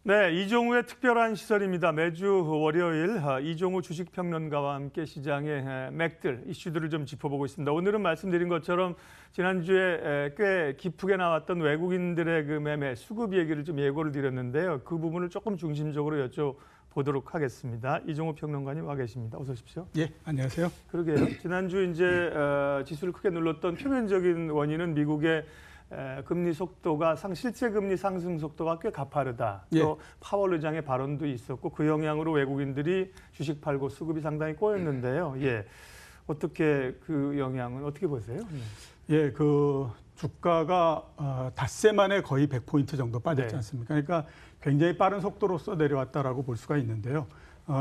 네, 이종우의 특별한 시선입니다. 매주 월요일 이종우 주식평론가와 함께 시장의 맥들, 이슈들을 좀 짚어보고 있습니다. 오늘은 말씀드린 것처럼 지난주에 꽤 깊게 나왔던 외국인들의 그 매매, 수급 얘기를 좀 예고를 드렸는데요. 그 부분을 조금 중심적으로 여쭤보도록 하겠습니다. 이종우 평론가님 와 계십니다. 어서 오십시오. 예, 안녕하세요. 그러게요. 지난주 이제 지수를 크게 눌렀던 표면적인 원인은 미국의 금리 속도가 실제 금리 상승 속도가 꽤 가파르다. 예. 또 파월 의장의 발언도 있었고 그 영향으로 외국인들이 주식 팔고 수급이 상당히 꼬였는데요. 예, 어떻게 그 영향은 어떻게 보세요? 예, 그 주가가 닷새 만에 거의 100포인트 정도 빠졌지 네. 않습니까? 그러니까 굉장히 빠른 속도로서 내려왔다라고 볼 수가 있는데요.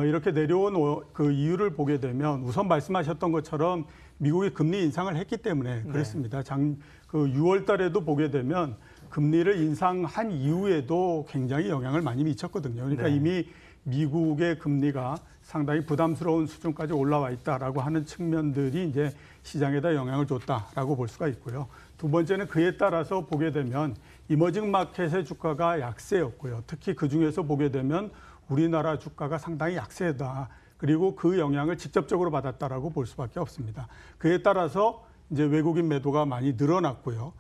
이렇게 내려온 그 이유를 보게 되면 우선 말씀하셨던 것처럼 미국이 금리 인상을 했기 때문에 그렇습니다. 그 6월 달에도 보게 되면 금리를 인상한 이후에도 굉장히 영향을 많이 미쳤거든요. 그러니까 이미 미국의 금리가 상당히 부담스러운 수준까지 올라와 있다라고 하는 측면들이 이제 시장에다 영향을 줬다라고 볼 수가 있고요. 두 번째는 그에 따라서 보게 되면 이머징 마켓의 주가가 약세였고요. 특히 그 중에서 보게 되면 우리나라 주가가 상당히 약세다. 그리고 그 영향을 직접적으로 받았다라고 볼 수밖에 없습니다. 그에 따라서 이제 외국인 매도가 많이 늘어났고요.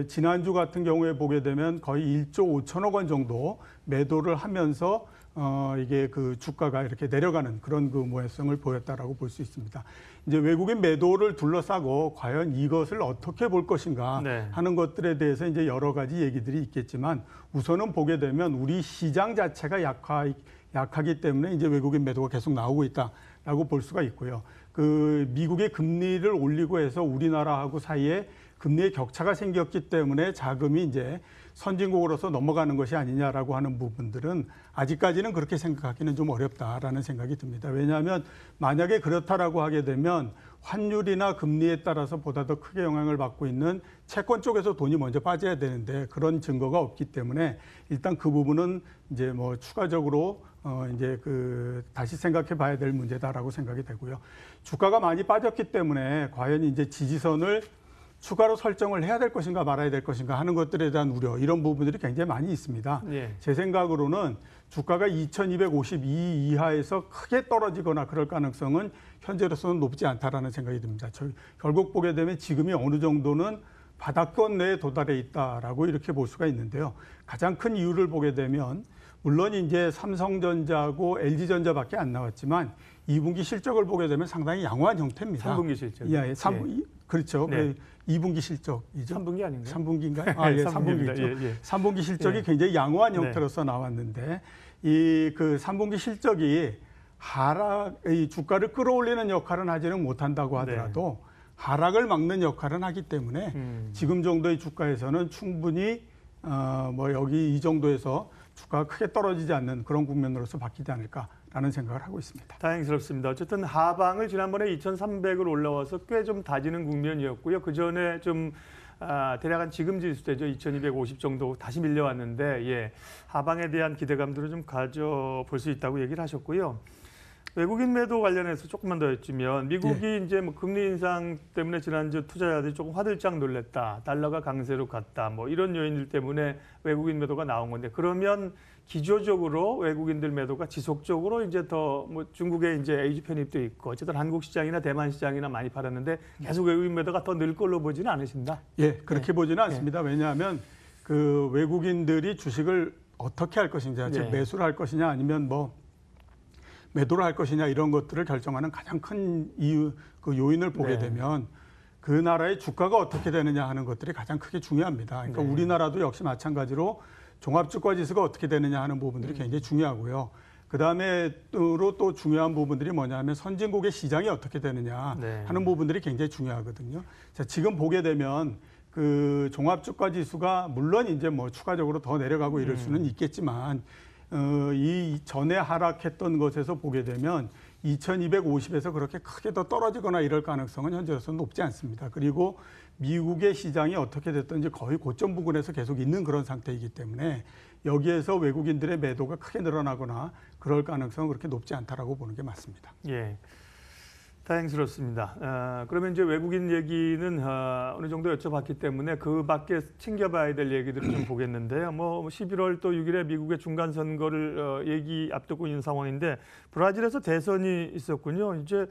지난주 같은 경우에 보게 되면 거의 1조 5천억 원 정도 매도를 하면서 이게 그 주가가 이렇게 내려가는 그런 그 모양성을 보였다라고 볼 수 있습니다. 이제 외국인 매도를 둘러싸고 과연 이것을 어떻게 볼 것인가 하는 것들에 대해서 이제 여러 가지 얘기들이 있겠지만 우선은 보게 되면 우리 시장 자체가 약하기 때문에 이제 외국인 매도가 계속 나오고 있다라고 볼 수가 있고요. 그 미국의 금리를 올리고 해서 우리나라하고 사이에 금리의 격차가 생겼기 때문에 자금이 이제 선진국으로서 넘어가는 것이 아니냐라고 하는 부분들은 아직까지는 그렇게 생각하기는 좀 어렵다라는 생각이 듭니다. 왜냐하면 만약에 그렇다라고 하게 되면 환율이나 금리에 따라서 보다 더 크게 영향을 받고 있는 채권 쪽에서 돈이 먼저 빠져야 되는데 그런 증거가 없기 때문에 일단 그 부분은 이제 뭐 추가적으로 이제 그 다시 생각해 봐야 될 문제다라고 생각이 되고요. 주가가 많이 빠졌기 때문에 과연 이제 지지선을 추가로 설정을 해야 될 것인가 말아야 될 것인가 하는 것들에 대한 우려 이런 부분들이 굉장히 많이 있습니다. 제 생각으로는 주가가 2252 이하에서 크게 떨어지거나 그럴 가능성은 현재로서는 높지 않다라는 생각이 듭니다. 결국 보게 되면 지금이 어느 정도는 바닥권 내에 도달해 있다라고 이렇게 볼 수가 있는데요. 가장 큰 이유를 보게 되면 물론 이제 삼성전자하고 LG전자밖에 안 나왔지만 2분기 실적을 보게 되면 상당히 양호한 형태입니다. 3분기 실적. 예, 그렇죠. 네. 2분기 실적이죠. 3분기 아닌가요? 3분기인가요? 아, 예, 3분기죠. 3분기 실적이 굉장히 양호한 형태로서 나왔는데 이 그 3분기 실적이 이 주가를 끌어올리는 역할은 하지는 못한다고 하더라도 하락을 막는 역할은 하기 때문에 지금 정도의 주가에서는 충분히 뭐 여기 이 정도에서 주가가 크게 떨어지지 않는 그런 국면으로서 바뀌지 않을까라는 생각을 하고 있습니다. 다행스럽습니다. 어쨌든 하방을 지난번에 2,300을 올라와서 꽤 좀 다지는 국면이었고요. 그 전에 좀 대략 한 지금 지수대죠. 2,250 정도 다시 밀려왔는데 하방에 대한 기대감들을 좀 가져볼 수 있다고 얘기를 하셨고요. 외국인 매도 관련해서 조금만 더 여쭈면 미국이 이제 뭐 금리 인상 때문에 지난주 투자자들이 조금 화들짝 놀랐다. 달러가 강세로 갔다. 뭐 이런 요인들 때문에 외국인 매도가 나온 건데 그러면 기조적으로 외국인들 매도가 지속적으로 이제 더 뭐 중국에 이제 에이지 편입도 있고 어쨌든 한국 시장이나 대만 시장이나 많이 팔았는데 계속 외국인 매도가 더 늘 걸로 보지는 않으신다. 예, 그렇게 보지는 않습니다. 왜냐하면 그 외국인들이 주식을 어떻게 할 것인지, 즉 매수를 할 것이냐 아니면 뭐 매도를 할 것이냐 이런 것들을 결정하는 가장 큰 이유, 그 요인을 보게 되면 그 나라의 주가가 어떻게 되느냐 하는 것들이 가장 크게 중요합니다. 그러니까 우리나라도 역시 마찬가지로 종합주가지수가 어떻게 되느냐 하는 부분들이 굉장히 중요하고요. 그 다음에 또 중요한 부분들이 뭐냐면 선진국의 시장이 어떻게 되느냐 하는 부분들이 굉장히 중요하거든요. 자, 지금 보게 되면 그 종합주가지수가 물론 이제 뭐 추가적으로 더 내려가고 이럴 수는 있겠지만 이 전에 하락했던 것에서 보게 되면 2250에서 그렇게 크게 더 떨어지거나 이럴 가능성은 현재로서는 높지 않습니다. 그리고 미국의 시장이 어떻게 됐든지 거의 고점 부근에서 계속 있는 그런 상태이기 때문에 여기에서 외국인들의 매도가 크게 늘어나거나 그럴 가능성은 그렇게 높지 않다라고 보는 게 맞습니다. 예. 다행스럽습니다. 그러면 이제 외국인 얘기는 어느 정도 여쭤봤기 때문에 그 밖에 챙겨봐야 될 얘기들을 좀 보겠는데요. 뭐 11월 또 6일에 미국의 중간 선거를 앞두고 있는 상황인데 브라질에서 대선이 있었군요. 이제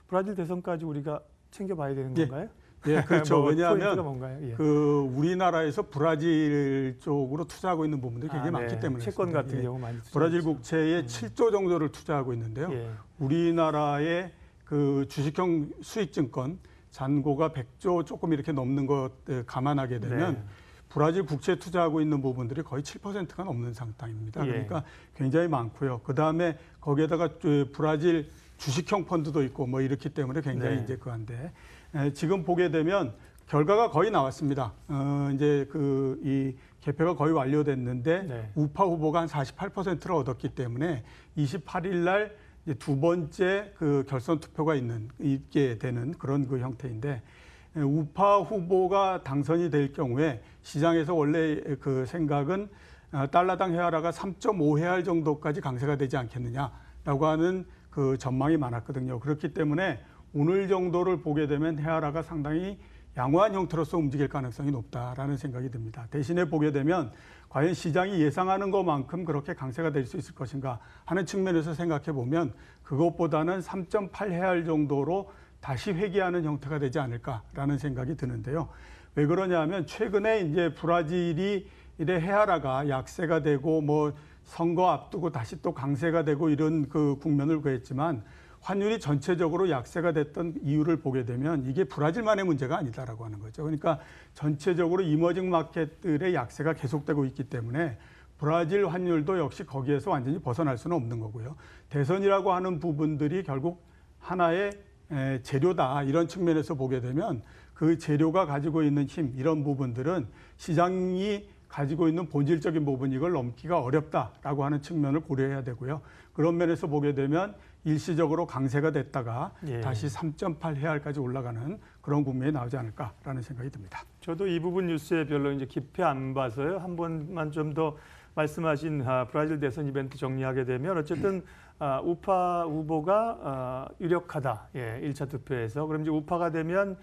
브라질 대선까지 우리가 챙겨봐야 되는 건가요? 예, 그렇죠. 뭐 왜냐하면 뭔가요? 예. 그 우리나라에서 브라질 쪽으로 투자하고 있는 부분들이 굉장히 많기 때문에 채권 그렇습니다. 같은 예. 경우 많이 브라질 국채에 7조 정도를 투자하고 있는데요. 예. 우리나라의 그 주식형 수익증권 잔고가 100조 조금 이렇게 넘는 것 감안하게 되면 네. 브라질 국채에 투자하고 있는 부분들이 거의 7%가 넘는 상황입니다. 예. 그러니까 굉장히 많고요. 그다음에 거기에다가 브라질 주식형 펀드도 있고 뭐 이렇기 때문에 굉장히 네. 이제 그한데 지금 보게 되면 결과가 거의 나왔습니다. 이제 이 개표가 거의 완료됐는데 네. 우파 후보가 한 48%를 얻었기 때문에 28일 날 이제 두 번째 그 결선 투표가 있게 되는 그런 그 형태인데 우파 후보가 당선이 될 경우에 시장에서 원래 그 생각은 달러당 헤아라가 3.5헤알 정도까지 강세가 되지 않겠느냐라고 하는 그 전망이 많았거든요. 그렇기 때문에 오늘 정도를 보게 되면 헤아라가 상당히 양호한 형태로서 움직일 가능성이 높다라는 생각이 듭니다. 대신에 보게 되면 과연 시장이 예상하는 것만큼 그렇게 강세가 될 수 있을 것인가 하는 측면에서 생각해 보면 그것보다는 3.8헤알 정도로 다시 회귀하는 형태가 되지 않을까라는 생각이 드는데요. 왜 그러냐면 최근에 이제 브라질이 헤아라가 약세가 되고 뭐 선거 앞두고 다시 또 강세가 되고 이런 그 국면을 구했지만 환율이 전체적으로 약세가 됐던 이유를 보게 되면 이게 브라질만의 문제가 아니다라고 하는 거죠. 그러니까 전체적으로 이머징 마켓들의 약세가 계속되고 있기 때문에 브라질 환율도 역시 거기에서 완전히 벗어날 수는 없는 거고요. 대선이라고 하는 부분들이 결국 하나의 재료다 이런 측면에서 보게 되면 그 재료가 가지고 있는 힘 이런 부분들은 시장이 가지고 있는 본질적인 부분 이걸 넘기가 어렵다라고 하는 측면을 고려해야 되고요. 그런 면에서 보게 되면 일시적으로 강세가 됐다가 예. 다시 3.8헤알까지 올라가는 그런 국면이 나오지 않을까라는 생각이 듭니다. 저도 이 부분 뉴스에 별로 이제 깊이 안 봐서요. 한 번만 좀 더 말씀하신 브라질 대선 이벤트 정리하게 되면 어쨌든 우파 후보가 유력하다. 예, 1차 투표에서. 그럼 이제 우파가 되면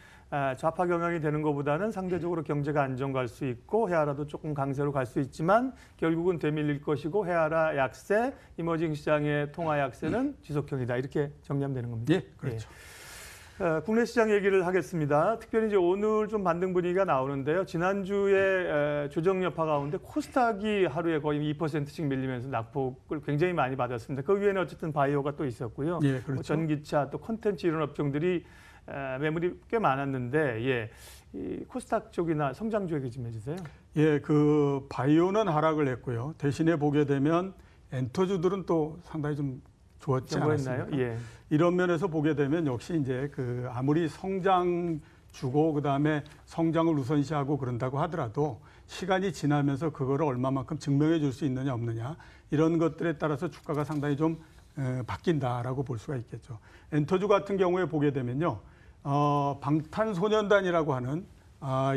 좌파 경향이 되는 것보다는 상대적으로 경제가 안정갈 수 있고 헤아라도 조금 강세로 갈 수 있지만 결국은 되밀릴 것이고 헤아라 약세, 이머징 시장의 통화 약세는 지속형이다. 이렇게 정리하면 되는 겁니다. 예, 그렇죠. 국내 시장 얘기를 하겠습니다. 특별히 이제 오늘 좀 반등 분위기가 나오는데요. 지난주에 조정 여파 가운데 코스닥이 하루에 거의 2%씩 밀리면서 낙폭을 굉장히 많이 받았습니다. 그 위에는 어쨌든 바이오가 또 있었고요. 예, 그렇죠. 뭐 전기차 또 콘텐츠 이런 업종들이 매물이 꽤 많았는데 이 코스닥 쪽이나 성장주 얘기 좀 해주세요. 예, 그 바이오는 하락을 했고요. 대신에 보게 되면 엔터주들은 또 상당히 좀 좋았지 않았습니까? 예. 이런 면에서 보게 되면 역시 이제 그 아무리 성장 주고 그다음에 성장을 우선시하고 그런다고 하더라도 시간이 지나면서 그거를 얼마만큼 증명해 줄 수 있느냐 없느냐 이런 것들에 따라서 주가가 상당히 좀 바뀐다라고 볼 수가 있겠죠. 엔터주 같은 경우에 보게 되면요. 방탄소년단이라고 하는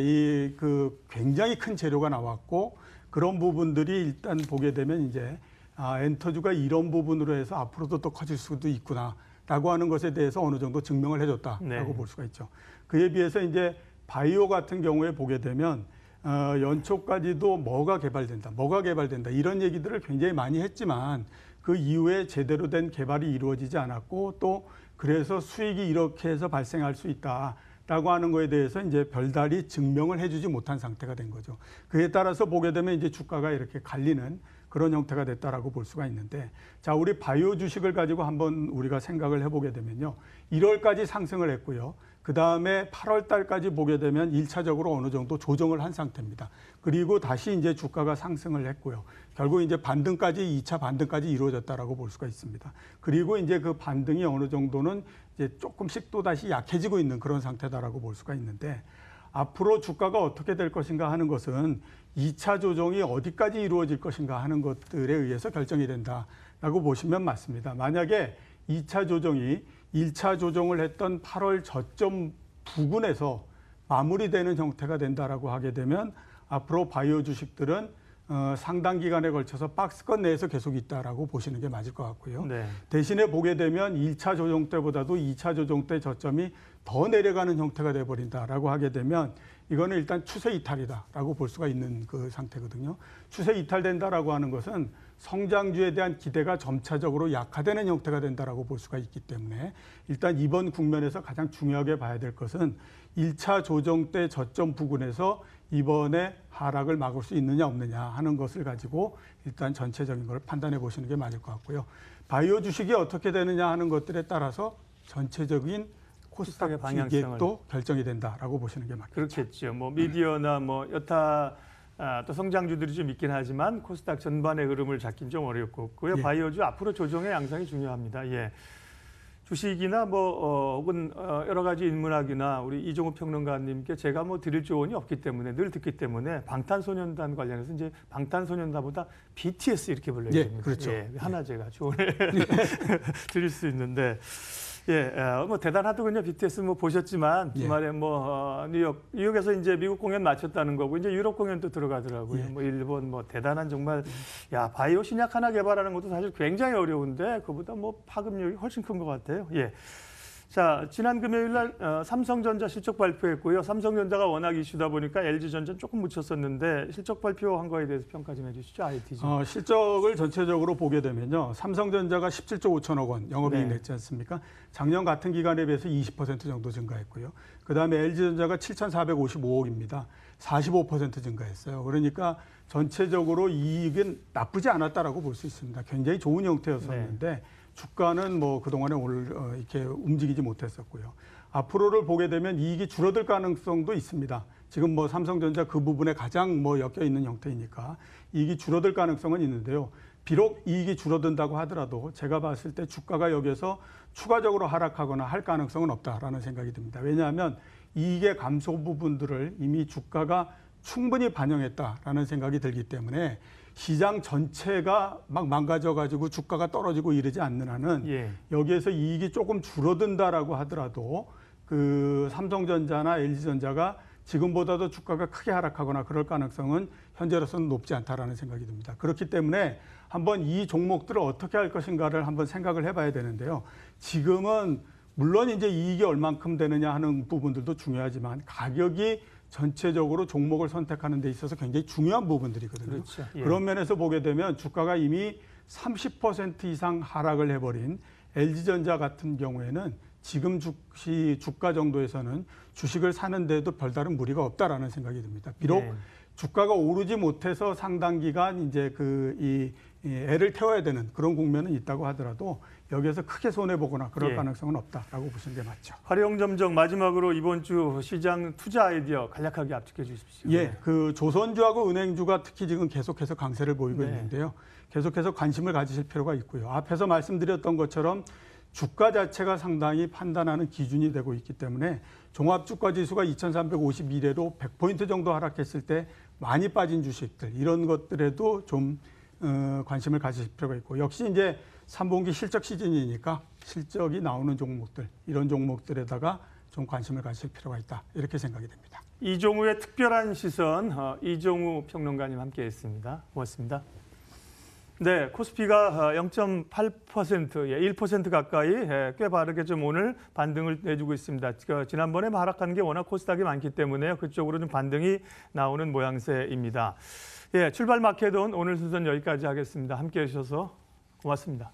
이 그 굉장히 큰 재료가 나왔고 그런 부분들이 일단 보게 되면 이제 엔터주가 이런 부분으로 해서 앞으로도 또 커질 수도 있구나라고 하는 것에 대해서 어느 정도 증명을 해줬다라고 네. 볼 수가 있죠. 그에 비해서 이제 바이오 같은 경우에 보게 되면 연초까지도 뭐가 개발된다 이런 얘기들을 굉장히 많이 했지만 그 이후에 제대로 된 개발이 이루어지지 않았고 또 그래서 수익이 이렇게 해서 발생할 수 있다라고 하는 거에 대해서 이제 별다리 증명을 해주지 못한 상태가 된 거죠. 그에 따라서 보게 되면 이제 주가가 이렇게 갈리는 그런 형태가 됐다라고 볼 수가 있는데, 자, 우리 바이오 주식을 가지고 한번 우리가 생각을 해보게 되면요, 1월까지 상승을 했고요. 그 다음에 8월 달까지 보게 되면 1차적으로 어느 정도 조정을 한 상태입니다. 그리고 다시 이제 주가가 상승을 했고요. 결국 이제 반등까지 2차 반등까지 이루어졌다라고 볼 수가 있습니다. 그리고 이제 그 반등이 어느 정도는 이제 조금씩 또 다시 약해지고 있는 그런 상태다라고 볼 수가 있는데, 앞으로 주가가 어떻게 될 것인가 하는 것은 2차 조정이 어디까지 이루어질 것인가 하는 것들에 의해서 결정이 된다라고 보시면 맞습니다. 만약에 2차 조정이 1차 조정을 했던 8월 저점 부근에서 마무리되는 형태가 된다라고 하게 되면 앞으로 바이오 주식들은 상당 기간에 걸쳐서 박스권 내에서 계속 있다라고 보시는 게 맞을 것 같고요. 네. 대신에 보게 되면 1차 조정 때보다도 2차 조정 때 저점이 더 내려가는 형태가 돼버린다라고 하게 되면 이거는 일단 추세 이탈이다라고 볼 수가 있는 그 상태거든요. 추세 이탈된다라고 하는 것은 성장주에 대한 기대가 점차적으로 약화되는 형태가 된다라고 볼 수가 있기 때문에 일단 이번 국면에서 가장 중요하게 봐야 될 것은 1차 조정 때 저점 부근에서 이번에 하락을 막을 수 있느냐 없느냐 하는 것을 가지고 일단 전체적인 걸 판단해 보시는 게 맞을 것 같고요. 바이오 주식이 어떻게 되느냐 하는 것들에 따라서 전체적인 코스닥의 방향성도 결정이 된다라고 보시는 게 맞겠죠. 그렇겠죠. 뭐 미디어나 뭐 여타 또 성장주들이 좀 있긴 하지만 코스닥 전반의 흐름을 잡긴 좀 어렵고요. 예. 바이오주 앞으로 조정의 양상이 중요합니다. 예. 주식이나 뭐 혹은 여러 가지 인문학이나 우리 이종우 평론가님께 제가 뭐 드릴 조언이 없기 때문에 늘 듣기 때문에 방탄소년단 관련해서 이제 방탄소년단보다 BTS 이렇게 불러야 됩니다. 예, 그렇죠. 예, 하나 제가 조언을 드릴 수 있는데. 예, 뭐 대단하더군요. BTS 뭐 보셨지만 주말에 뭐 뉴욕에서 이제 미국 공연 마쳤다는 거고 이제 유럽 공연도 들어가더라고요. 예. 뭐 일본 뭐 대단한 정말 야 바이오 신약 하나 개발하는 것도 사실 굉장히 어려운데 그보다 뭐 파급력이 훨씬 큰 것 같아요. 예. 자, 지난 금요일 날 삼성전자 실적 발표했고요. 삼성전자가 워낙 이슈다 보니까 LG전자는 조금 묻혔었는데 실적 발표한 거에 대해서 평가 좀 해주시죠. IT죠. 실적을 전체적으로 보게 되면요. 삼성전자가 17조 5천억 원 영업이익 네. 냈지 않습니까? 작년 같은 기간에 비해서 20% 정도 증가했고요. 그다음에 LG전자가 7,455억입니다. 45% 증가했어요. 그러니까 전체적으로 이익은 나쁘지 않았다라고 볼 수 있습니다. 굉장히 좋은 형태였었는데 네. 주가는 뭐 그동안에 오늘 이렇게 움직이지 못했었고요. 앞으로를 보게 되면 이익이 줄어들 가능성도 있습니다. 지금 뭐 삼성전자 그 부분에 가장 뭐 엮여 있는 형태이니까 이익이 줄어들 가능성은 있는데요. 비록 이익이 줄어든다고 하더라도 제가 봤을 때 주가가 여기에서 추가적으로 하락하거나 할 가능성은 없다라는 생각이 듭니다. 왜냐하면 이익의 감소 부분들을 이미 주가가 충분히 반영했다라는 생각이 들기 때문에 시장 전체가 막 망가져가지고 주가가 떨어지고 이러지 않는 한은 예. 여기에서 이익이 조금 줄어든다라고 하더라도 그 삼성전자나 LG전자가 지금보다도 주가가 크게 하락하거나 그럴 가능성은 현재로서는 높지 않다라는 생각이 듭니다. 그렇기 때문에 한번 이 종목들을 어떻게 할 것인가를 한번 생각을 해봐야 되는데요. 지금은 물론 이제 이익이 얼만큼 되느냐 하는 부분들도 중요하지만 가격이 전체적으로 종목을 선택하는 데 있어서 굉장히 중요한 부분들이거든요. 그렇죠. 예. 그런 면에서 보게 되면 주가가 이미 30% 이상 하락을 해버린 LG전자 같은 경우에는 지금 주가 정도에서는 주식을 사는데도 별다른 무리가 없다라는 생각이 듭니다. 비록 네. 주가가 오르지 못해서 상당 기간 이제 애를 태워야 되는 그런 국면은 있다고 하더라도 여기에서 크게 손해 보거나 그럴 예. 가능성은 없다라고 보시는 게 맞죠. 활용점정 마지막으로 이번 주 시장 투자 아이디어 간략하게 압축해 주십시오. 예, 그 조선주하고 은행주가 특히 지금 계속해서 강세를 보이고 네. 있는데요. 계속해서 관심을 가지실 필요가 있고요. 앞에서 말씀드렸던 것처럼 주가 자체가 상당히 판단하는 기준이 되고 있기 때문에 종합주가지수가 2351에로 100포인트 정도 하락했을 때 많이 빠진 주식들 이런 것들에도 좀 관심을 가지실 필요가 있고 역시 이제 3분기 실적 시즌이니까 실적이 나오는 종목들 이런 종목들에다가 좀 관심을 가질 필요가 있다 이렇게 생각이 됩니다. 이종우의 특별한 시선 이종우 평론가님 함께했습니다. 고맙습니다. 네, 코스피가 0.8%, 1% 가까이 꽤 바르게 좀 오늘 반등을 내주고 있습니다. 지난번에 하락한 게 워낙 코스닥이 많기 때문에 그쪽으로 좀 반등이 나오는 모양새입니다. 예, 출발 마켓온 오늘 순서는 여기까지 하겠습니다. 함께해 주셔서 고맙습니다.